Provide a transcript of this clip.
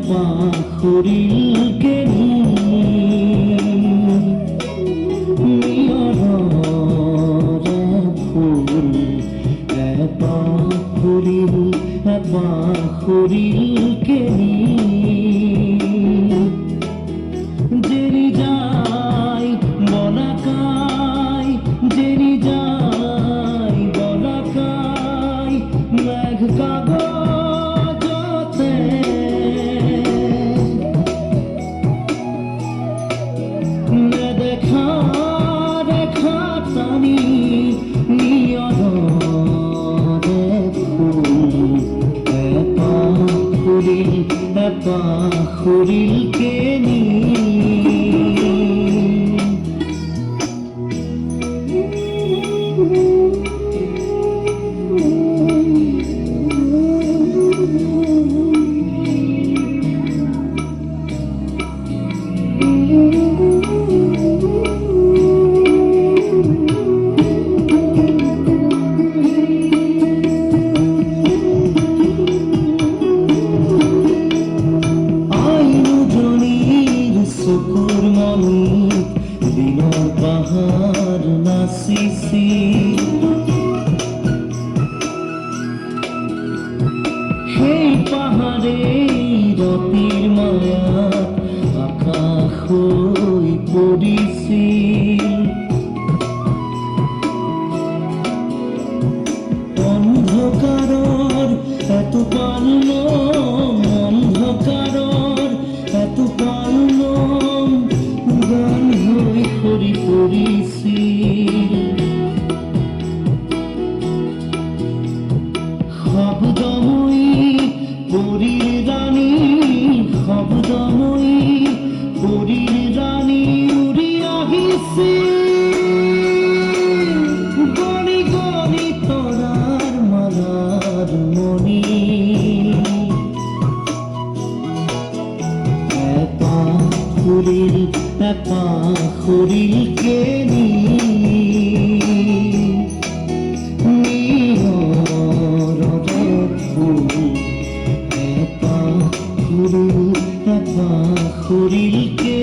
পাখরিলকে পাখরিলকে jenny যাই বলাকাই jenny যাই বলাকাই মেঘ কাগজতে দেখা দেখা টানি পাখরিলকে বাহার নাচিছি সেই পাহাড়ে রতির মায়াত আকাশ হৈ পৰিছিল অন্ধকাৰৰ এত পালন অন্ধকাৰৰ এত পালন গান হৈ সৰি পৰিছিল শব্দময়ী পৰীৰ ৰাণী শব্দময়ী পৰীৰ ৰাণী উৰি আহিছিল গণি গণি তৰাৰ মালাৰ মণি পাখরিলকে পাখরিলকে